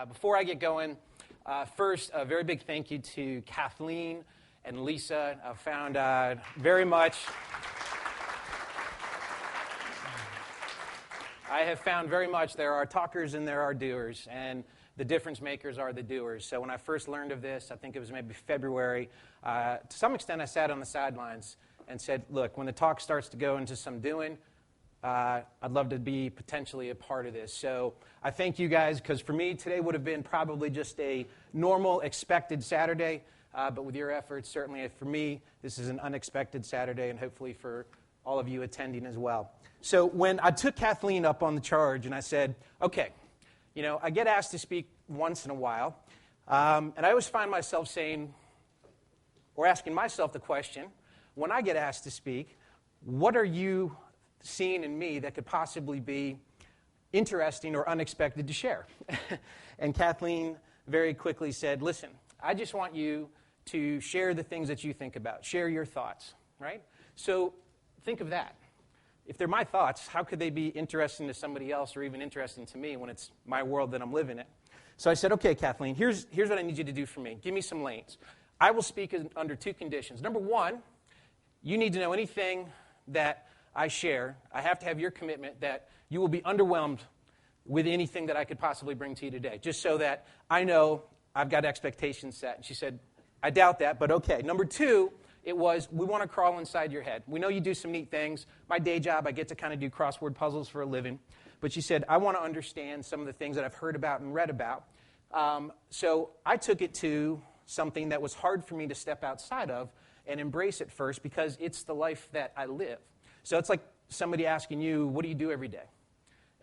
Before I get going, first, a very big thank you to Kathleen and Lisa. I found very much there are talkers and there are doers, and the difference makers are the doers. So when I first learned of this, I think it was maybe February, to some extent I sat on the sidelines and said, look, when the talk starts to go into some doing, I'd love to be potentially a part of this. So I thank you guys, because for me, today would have been probably just a normal, expected Saturday. But with your efforts, certainly for me, this is an unexpected Saturday, and hopefully for all of you attending as well. So when I took Kathleen up on the charge and I said, okay, I get asked to speak once in a while, and I always find myself saying, or asking myself the question, when I get asked to speak, what are you seeing in me that could possibly be interesting or unexpected to share? And Kathleen very quickly said, listen, I just want you to share the things that you think about. Share your thoughts, right? So think of that. If they're my thoughts, how could they be interesting to somebody else or even interesting to me when it's my world that I'm living in? So I said, okay, Kathleen, here's what I need you to do for me. Give me some lanes. I will speak under two conditions. Number one, you need to know anything that I share. I have to have your commitment that you will be underwhelmed with anything that I could possibly bring to you today, just so that I know I've got expectations set. And she said, I doubt that, but okay. Number two, it was, we want to crawl inside your head. We know you do some neat things. My day job, I get to kind of do crossword puzzles for a living. But she said, I want to understand some of the things that I've heard about and read about. So I took it to something that was hard for me to step outside of and embrace it first, because it's the life that I live. So it's like somebody asking you, what do you do every day?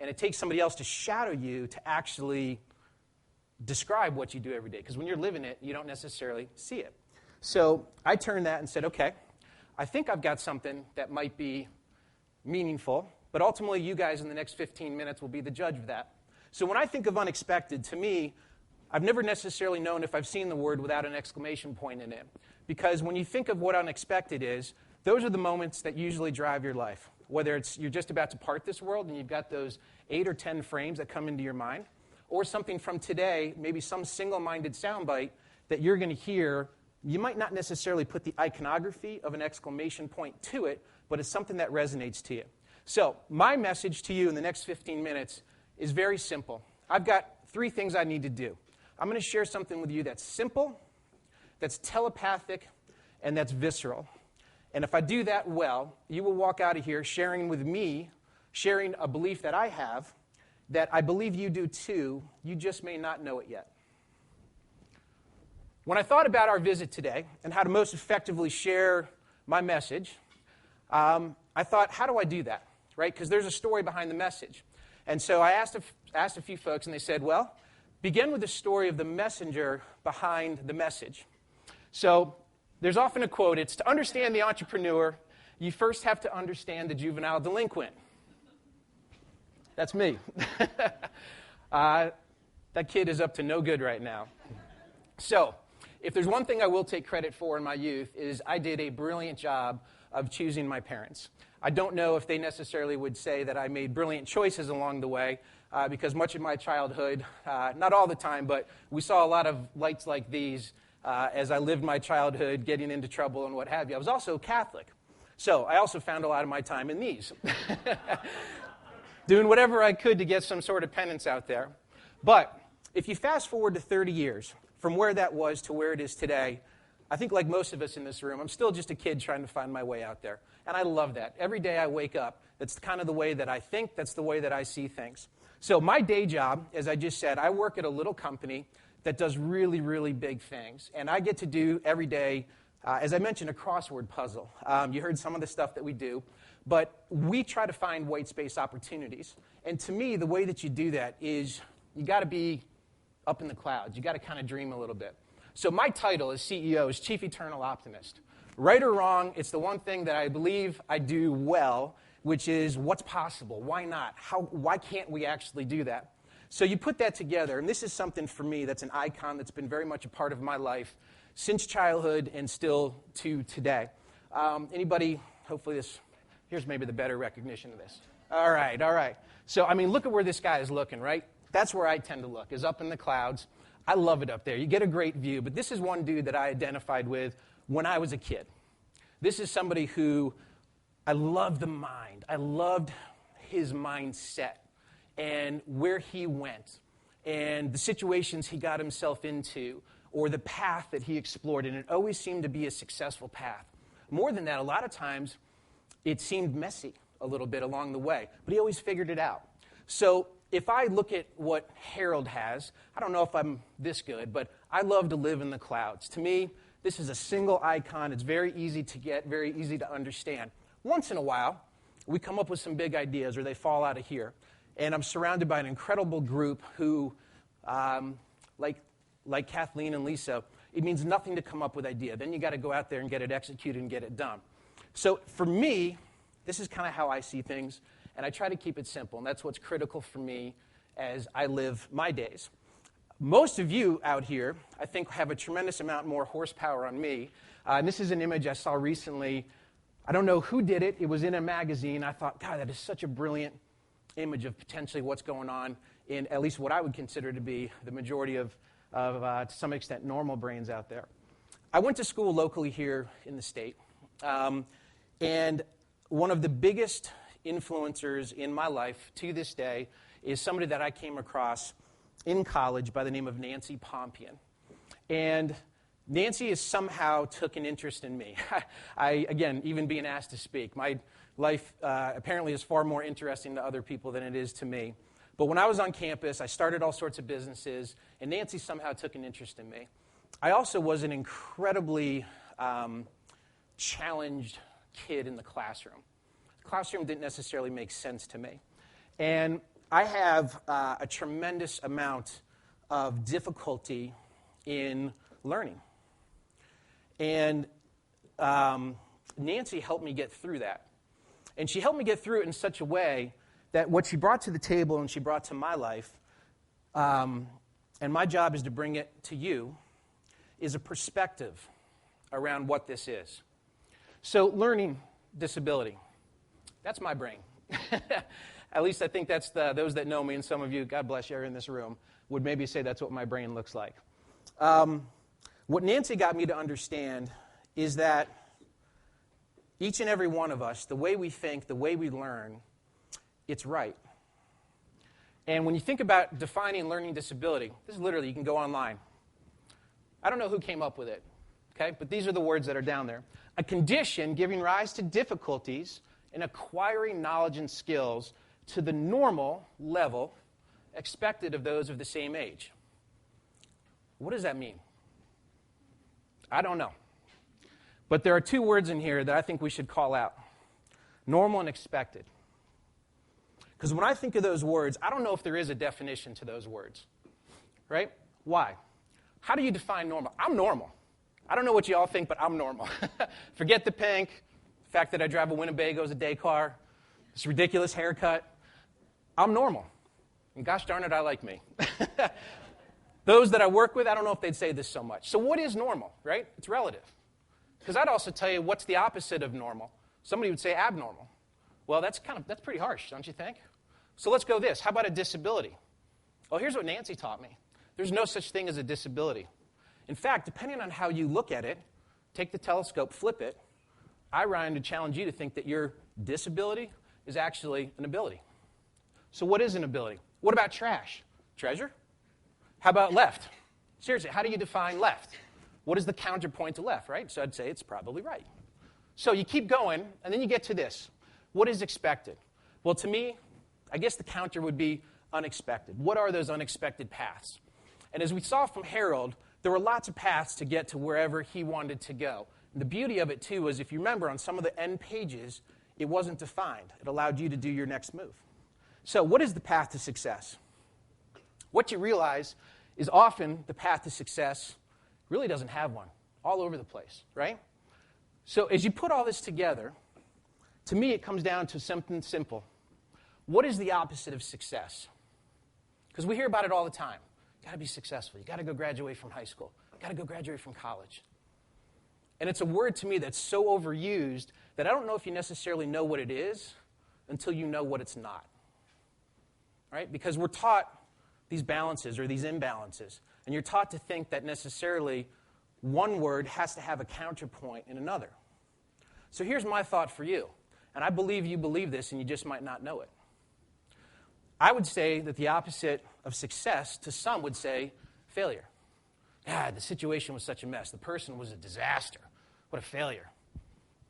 And it takes somebody else to shadow you to actually describe what you do every day. Because when you're living it, you don't necessarily see it. So I turned that and said, okay, I think I've got something that might be meaningful, but ultimately you guys in the next 15 minutes will be the judge of that. So when I think of unexpected, to me, I've never necessarily known if I've seen the word without an exclamation point in it. Because when you think of what unexpected is, those are the moments that usually drive your life. Whether it's you're just about to part this world and you've got those 8 or 10 frames that come into your mind, or something from today, maybe some single-minded soundbite that you're going to hear. You might not necessarily put the iconography of an exclamation point to it, but it's something that resonates to you. So my message to you in the next 15 minutes is very simple. I've got 3 things I need to do. I'm going to share something with you that's simple, that's telepathic, and that's visceral. And if I do that well, you will walk out of here sharing with me, sharing a belief that I have, that I believe you do too. You just may not know it yet. When I thought about our visit today and how to most effectively share my message, I thought, how do I do that, right? Because there's a story behind the message. And so I asked a few folks, and they said, well, begin with the story of the messenger behind the message. So there's often a quote, it's to understand the entrepreneur, you first have to understand the juvenile delinquent. That's me. That kid is up to no good right now. So if there's one thing I will take credit for in my youth is I did a brilliant job of choosing my parents. I don't know if they necessarily would say that I made brilliant choices along the way, because much of my childhood, not all the time, but we saw a lot of lights like these as I lived my childhood, getting into trouble and what have you. I was also Catholic, so I also found a lot of my time in these. Doing whatever I could to get some sort of penance out there. But if you fast forward to 30 years, from where that was to where it is today, I think like most of us in this room, I'm still just a kid trying to find my way out there. And I love that. Every day I wake up, that's kind of the way that I think, that's the way that I see things. So my day job, as I just said, I work at a little company that does really, really big things. And I get to do every day, as I mentioned, a crossword puzzle. You heard some of the stuff that we do. But we try to find white space opportunities. And to me, the way that you do that is you got to be up in the clouds. You got to kind of dream a little bit. So my title as CEO is Chief Eternal Optimist. Right or wrong, it's the one thing that I believe I do well, which is what's possible? Why not? Why can't we actually do that? So you put that together, and this is something for me that's an icon that's been very much a part of my life since childhood and still to today. Anybody, hopefully this... Here's maybe the better recognition of this. All right. So, I mean, look at where this guy is looking, right? That's where I tend to look, is up in the clouds. I love it up there. You get a great view, but this is one dude that I identified with when I was a kid. This is somebody who I loved the mind. I loved his mindset and where he went and the situations he got himself into or the path that he explored, and it always seemed to be a successful path. More than that, a lot of times it seemed messy a little bit along the way, but he always figured it out. So if I look at what Harold has, I don't know if I'm this good, but I love to live in the clouds. To me, this is a single icon. It's very easy to get, very easy to understand. Once in a while, we come up with some big ideas, or they fall out of here. And I'm surrounded by an incredible group who, like Kathleen and Lisa, it means nothing to come up with idea. Then you got to go out there and get it executed and get it done. So for me, this is kind of how I see things. And I try to keep it simple, and that's what's critical for me as I live my days. Most of you out here, I think, have a tremendous amount more horsepower on me. And this is an image I saw recently. I don't know who did it. It was in a magazine. I thought, God, that is such a brilliant image of potentially what's going on in at least what I would consider to be the majority of to some extent, normal brains out there. I went to school locally here in the state. And one of the biggest influencers in my life to this day is somebody that I came across in college by the name of Nancy Pompian. And Nancy has somehow took an interest in me. Again, even being asked to speak. My life apparently is far more interesting to other people than it is to me. But when I was on campus, I started all sorts of businesses, and Nancy somehow took an interest in me. I also was an incredibly challenged kid in the classroom. The classroom didn't necessarily make sense to me. And I have a tremendous amount of difficulty in learning. And Nancy helped me get through that. And she helped me get through it in such a way that what she brought to the table and she brought to my life, and my job is to bring it to you, is a perspective around what this is. So learning disability, that's my brain. At least I think that's those that know me, and some of you, God bless you, are in this room, would maybe say that's what my brain looks like. What Nancy got me to understand is that each and every one of us, the way we think, the way we learn, it's right. And when you think about defining learning disability, this is literally, you can go online. I don't know who came up with it, okay? But these are the words that are down there. A condition giving rise to difficulties in acquiring knowledge and skills to the normal level expected of those of the same age. What does that mean? I don't know. But there are two words in here that I think we should call out. Normal and expected. Because when I think of those words, I don't know if there is a definition to those words. Right? Why? How do you define normal? I'm normal. I don't know what you all think, but I'm normal. Forget the pink, the fact that I drive a Winnebago as a day car, this ridiculous haircut. I'm normal. And gosh darn it, I like me. Those that I work with, I don't know if they'd say this so much. So what is normal, right? It's relative. Because I'd also tell you what's the opposite of normal. Somebody would say abnormal. Well, that's pretty harsh, don't you think? So let's go this. How about a disability? Well, here's what Nancy taught me. There's no such thing as a disability. In fact, depending on how you look at it, take the telescope, flip it, I, Ryan, to challenge you to think that your disability is actually an ability. So what is an ability? What about trash? Treasure? How about left? Seriously, how do you define left? What is the counterpoint to left, right? So I'd say it's probably right. So you keep going, and then you get to this. What is expected? Well, to me, I guess the counter would be unexpected. What are those unexpected paths? And as we saw from Harold, there were lots of paths to get to wherever he wanted to go. And the beauty of it, too, is if you remember on some of the end pages, it wasn't defined. It allowed you to do your next move. So what is the path to success? What you realize is often the path to success really doesn't have one, all over the place, right? So as you put all this together, to me it comes down to something simple. What is the opposite of success? Because we hear about it all the time. You've got to be successful. You've got to go graduate from high school. You've got to go graduate from college. And it's a word to me that's so overused that I don't know if you necessarily know what it is until you know what it's not. Right? Because we're taught these balances or these imbalances. And you're taught to think that necessarily one word has to have a counterpoint in another. So here's my thought for you. And I believe you believe this, and you just might not know it. I would say that the opposite of success, to some, would say failure. God, the situation was such a mess. The person was a disaster. What a failure.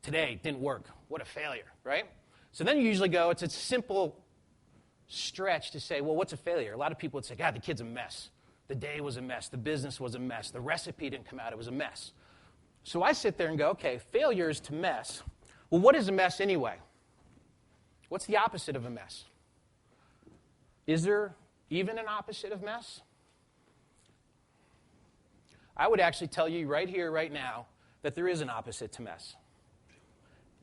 Today, it didn't work. What a failure, right? So then you usually go, it's a simple stretch to say, well, what's a failure? A lot of people would say, God, the kid's a mess. The day was a mess. The business was a mess. The recipe didn't come out. It was a mess. So I sit there and go, okay, failure is to mess. Well, what is a mess anyway? What's the opposite of a mess? Is there even an opposite of mess? I would actually tell you right here, right now, that there is an opposite to mess.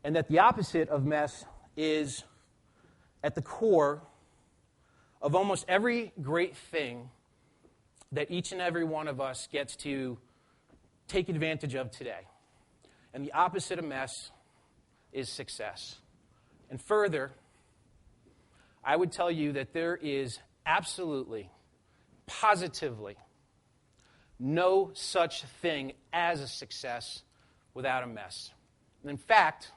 And that the opposite of mess is at the core of almost every great thing that each and every one of us gets to take advantage of today. And the opposite of mess is success. And further, I would tell you that there is absolutely, positively, no such thing as a success without a mess. And in fact,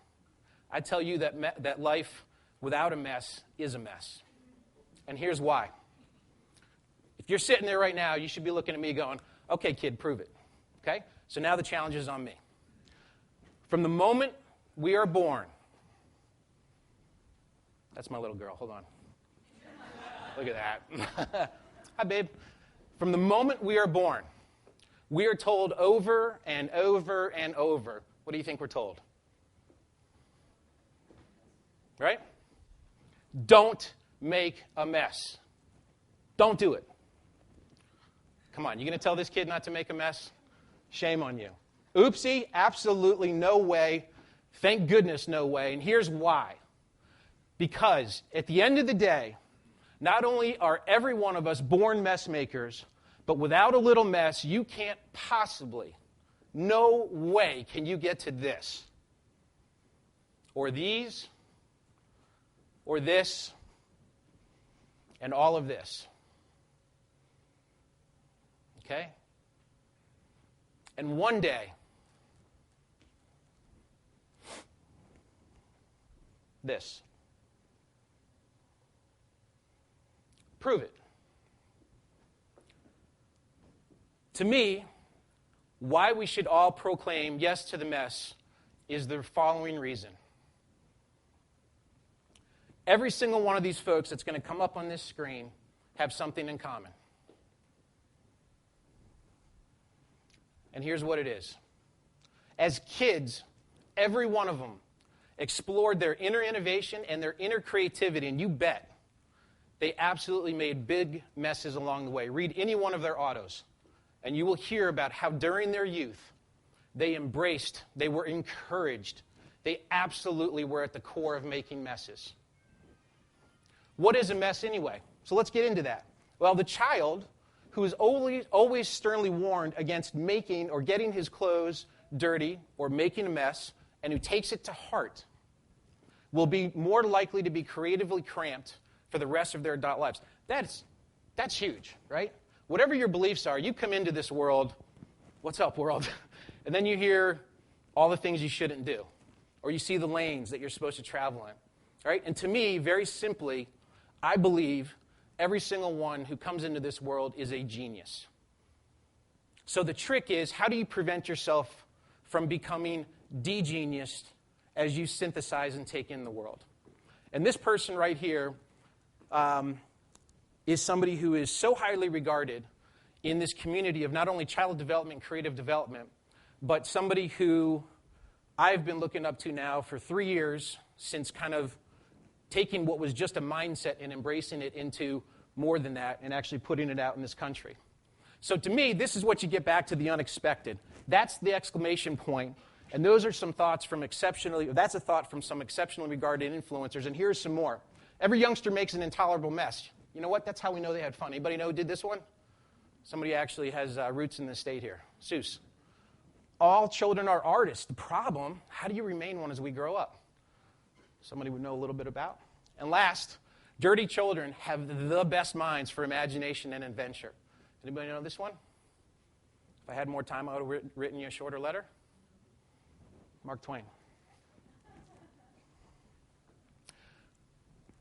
I tell you that life without a mess is a mess. And here's why. If you're sitting there right now, you should be looking at me going, okay, kid, prove it. Okay? So now the challenge is on me. From the moment we are born, that's my little girl, hold on. Look at that. Hi, babe. From the moment we are born, we are told over and over and over. What do you think we're told? Right? Don't make a mess. Don't do it. Come on, you going to tell this kid not to make a mess? Shame on you. Oopsie, absolutely no way. Thank goodness no way. And here's why. Because at the end of the day, not only are every one of us born mess makers, but without a little mess, you can't possibly, no way can you get to this, or these, or this, and all of this. Okay? And one day, this. Prove it. To me, why we should all proclaim yes to the mess is the following reason. Every single one of these folks that's going to come up on this screen have something in common. And here's what it is. As kids, every one of them explored their inner innovation and their inner creativity, and you bet they absolutely made big messes along the way. Read any one of their autos, and you will hear about how during their youth they embraced, they were encouraged, they absolutely were at the core of making messes. What is a mess anyway? So let's get into that. Well, the child who is always sternly warned against making or getting his clothes dirty or making a mess, and who takes it to heart, will be more likely to be creatively cramped for the rest of their adult lives. That's huge, right? Whatever your beliefs are, you come into this world, what's up, world? And then you hear all the things you shouldn't do, or you see the lanes that you're supposed to travel in, right? And to me, very simply, I believe every single one who comes into this world is a genius. So the trick is, how do you prevent yourself from becoming de-geniused as you synthesize and take in the world? And this person right here is somebody who is so highly regarded in this community of not only child development and creative development, but somebody who I've been looking up to now for 3 years, since kind of taking what was just a mindset and embracing it into more than that and actually putting it out in this country. So to me, this is what you get back to the unexpected. That's the exclamation point. And those are some thoughts from that's a thought from some exceptionally regarded influencers. And here's some more. Every youngster makes an intolerable mess. You know what? That's how we know they had fun. Anybody know who did this one? Somebody actually has roots in the state here. Seuss. All children are artists. The problem, how do you remain one as we grow up? Somebody would know a little bit about. And last, Dirty children have the best minds for imagination and adventure. Anybody know this one? If I had more time, I would have written you a shorter letter. Mark Twain.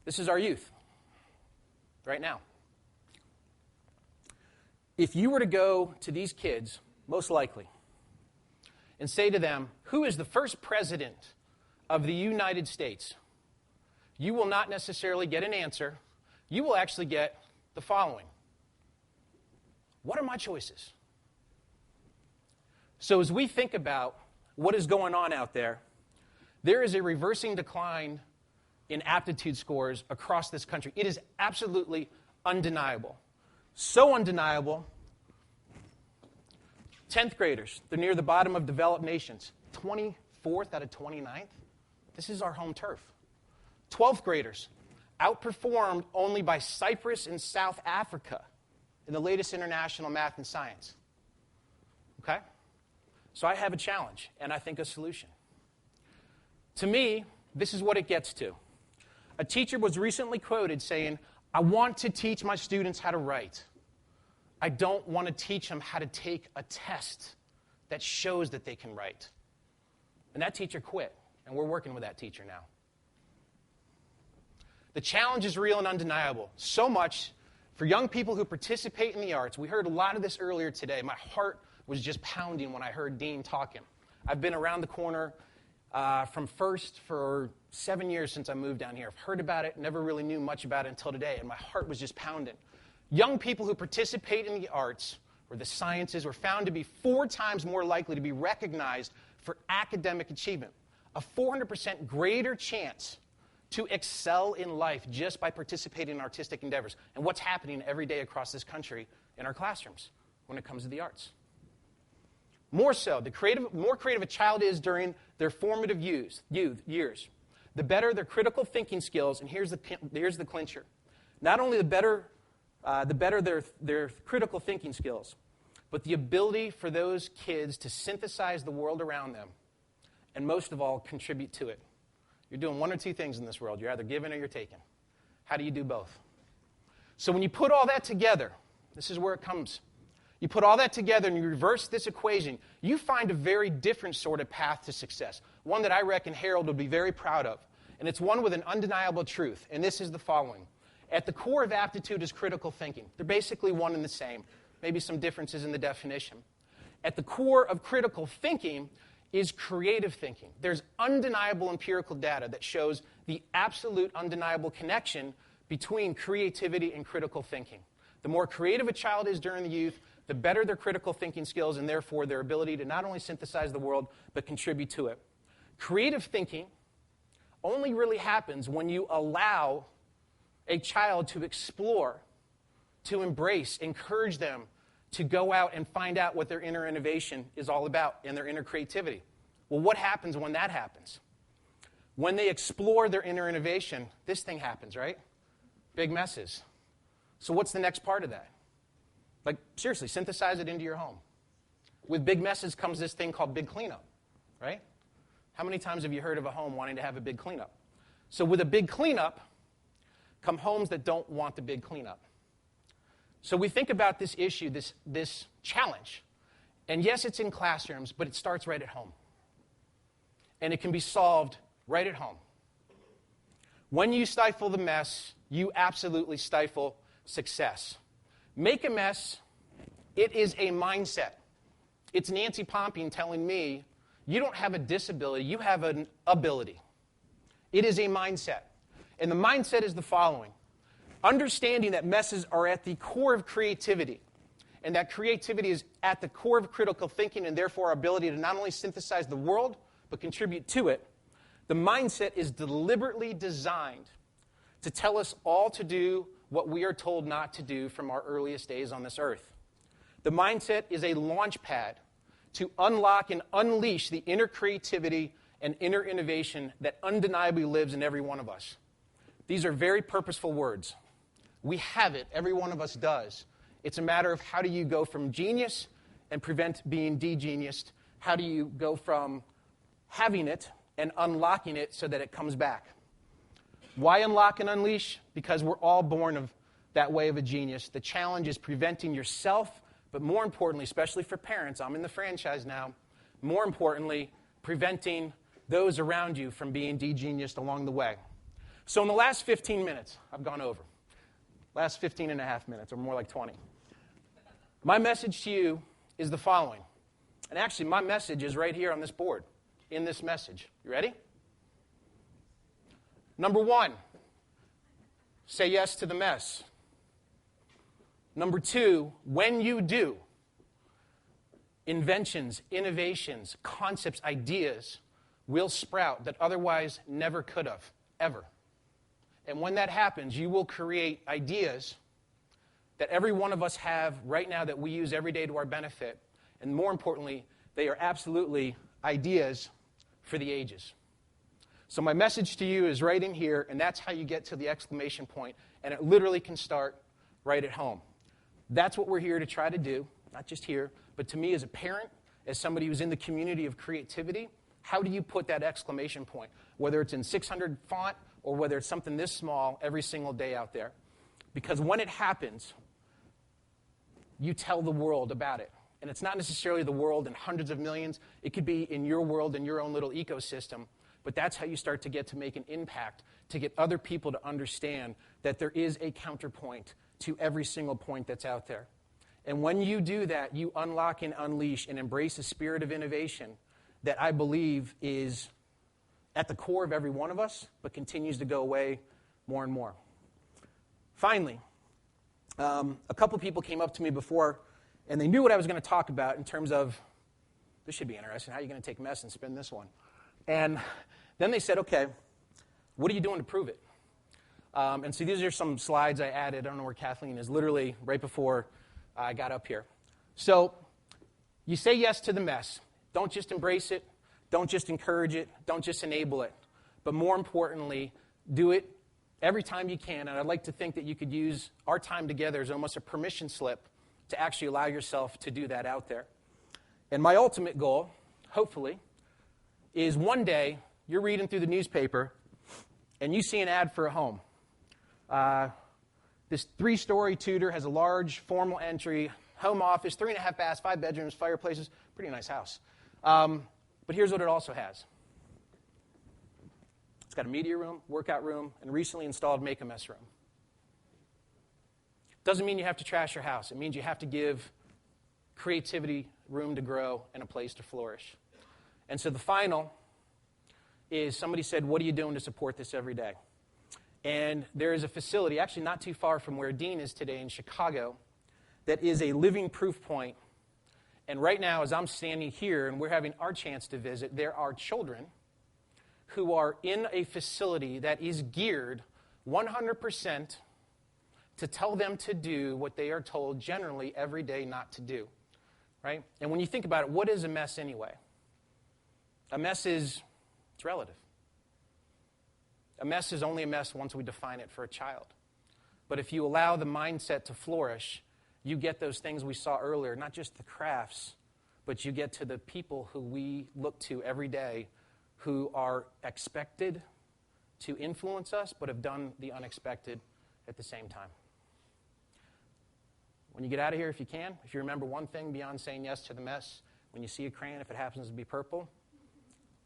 This is our youth right now. If you were to go to these kids, most likely, and say to them, who is the first president of the United States? You will not necessarily get an answer. You will actually get the following. What are my choices? So as we think about what is going on out there, there is a reversing decline in aptitude scores across this country. It is absolutely undeniable. So undeniable, 10th graders, they're near the bottom of developed nations, 24th out of 29th. This is our home turf. 12th graders, outperformed only by Cyprus and South Africa in the latest international math and science. Okay? So I have a challenge, and I think a solution. To me, this is what it gets to. A teacher was recently quoted saying, I want to teach my students how to write. I don't want to teach them how to take a test that shows that they can write. And that teacher quit, and we're working with that teacher now. The challenge is real and undeniable. So much for young people who participate in the arts. We heard a lot of this earlier today. My heart was just pounding when I heard Dean talking. I've been around the corner from First for 7 years since I moved down here. I've heard about it, never really knew much about it until today, and my heart was just pounding. Young people who participate in the arts or the sciences were found to be 4 times more likely to be recognized for academic achievement. A 400% greater chance to excel in life just by participating in artistic endeavors. And what's happening every day across this country in our classrooms when it comes to the arts. More so, the more creative a child is during their formative years, the better their critical thinking skills, and here's the clincher. Not only the better their critical thinking skills, but the ability for those kids to synthesize the world around them, and most of all, contribute to it. You're doing one or two things in this world. You're either giving or you're taking. How do you do both? So when you put all that together, this is where it comes. You put all that together and you reverse this equation, you find a very different sort of path to success, one that I reckon Harold would be very proud of. And it's one with an undeniable truth, and this is the following. At the core of aptitude is critical thinking. They're basically one and the same, maybe some differences in the definition. At the core of critical thinking is creative thinking. There's undeniable empirical data that shows the absolute undeniable connection between creativity and critical thinking. The more creative a child is during the youth, the better their critical thinking skills and therefore their ability to not only synthesize the world, but contribute to it. Creative thinking only really happens when you allow a child to explore, to embrace, encourage them to go out and find out what their inner innovation is all about and their inner creativity. Well, what happens when that happens? When they explore their inner innovation, this thing happens, right? Big messes. So what's the next part of that? Like, seriously, synthesize it into your home. With big messes comes this thing called big cleanup, right? How many times have you heard of a home wanting to have a big cleanup? So with a big cleanup come homes that don't want the big cleanup. So we think about this issue, this challenge. And yes, it's in classrooms, but it starts right at home. And it can be solved right at home. When you stifle the mess, you absolutely stifle success. Make a mess, it is a mindset. It's Nancy Pompey telling me, you don't have a disability, you have an ability. It is a mindset. And the mindset is the following. Understanding that messes are at the core of creativity, and that creativity is at the core of critical thinking and therefore our ability to not only synthesize the world, but contribute to it. The mindset is deliberately designed to tell us all to do what we are told not to do from our earliest days on this earth. The mindset is a launch pad to unlock and unleash the inner creativity and inner innovation that undeniably lives in every one of us. These are very purposeful words. We have it. Every one of us does. It's a matter of how do you go from genius and prevent being de-geniused? How do you go from having it and unlocking it so that it comes back? Why unlock and unleash? Because we're all born of that way of a genius. The challenge is preventing yourself, but more importantly, especially for parents, I'm in the franchise now, more importantly, preventing those around you from being de-geniused along the way. So in the last 15 minutes, I've gone over. Last 15 and a half minutes, or more like 20. My message to you is the following. And actually, my message is right here on this board, in this message. You ready? Number 1, say yes to the mess. Number 2, when you do, inventions, innovations, concepts, ideas will sprout that otherwise never could have, ever. And when that happens, you will create ideas that every one of us have right now that we use every day to our benefit. And more importantly, they are absolutely ideas for the ages. So my message to you is right in here, and that's how you get to the exclamation point. And it literally can start right at home. That's what we're here to try to do, not just here, but to me as a parent, as somebody who's in the community of creativity, how do you put that exclamation point? Whether it's in 600 font or whether it's something this small every single day out there. Because when it happens, you tell the world about it. And it's not necessarily the world in hundreds of millions. It could be in your world, in your own little ecosystem. But that's how you start to get to make an impact, to get other people to understand that there is a counterpoint to every single point that's out there. And when you do that, you unlock and unleash and embrace a spirit of innovation that I believe is at the core of every one of us, but continues to go away more and more. Finally, a couple people came up to me before, and they knew what I was going to talk about in terms of, this should be interesting, how are you going to take mess and spin this one? And then they said, okay, what are you doing to prove it? And so these are some slides I added. I don't know where Kathleen is, literally right before I got up here. So you say yes to the mess. Don't just embrace it. Don't just encourage it. Don't just enable it. But more importantly, do it every time you can. And I'd like to think that you could use our time together as almost a permission slip to actually allow yourself to do that out there. And my ultimate goal, hopefully, is one day you're reading through the newspaper and you see an ad for a home. This 3-story Tudor has a large formal entry, home office, 3.5 baths, 5 bedrooms, fireplaces, pretty nice house. But here's what it also has. It's got a media room, workout room, and recently installed make-a-mess room. Doesn't mean you have to trash your house. It means you have to give creativity room to grow and a place to flourish. And so the final is somebody said, what are you doing to support this every day? And there is a facility, actually not too far from where Dean is today in Chicago, that is a living proof point. And right now, as I'm standing here and we're having our chance to visit, there are children who are in a facility that is geared 100% to tell them to do what they are told generally every day not to do, right? And when you think about it, what is a mess anyway? A mess is, it's relative. A mess is only a mess once we define it for a child. But if you allow the mindset to flourish, you get those things we saw earlier, not just the crafts, but you get to the people who we look to every day who are expected to influence us, but have done the unexpected at the same time. When you get out of here, if you can, if you remember one thing beyond saying yes to the mess, when you see a crayon, if it happens to be purple,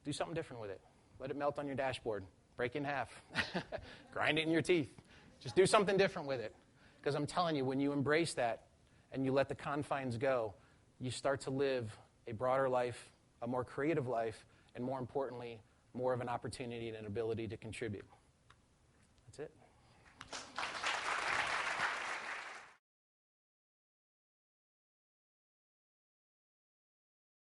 do something different with it. Let it melt on your dashboard. Break it in half. Grind it in your teeth. Just do something different with it. Because I'm telling you, when you embrace that and you let the confines go, you start to live a broader life, a more creative life, and more importantly, more of an opportunity and an ability to contribute.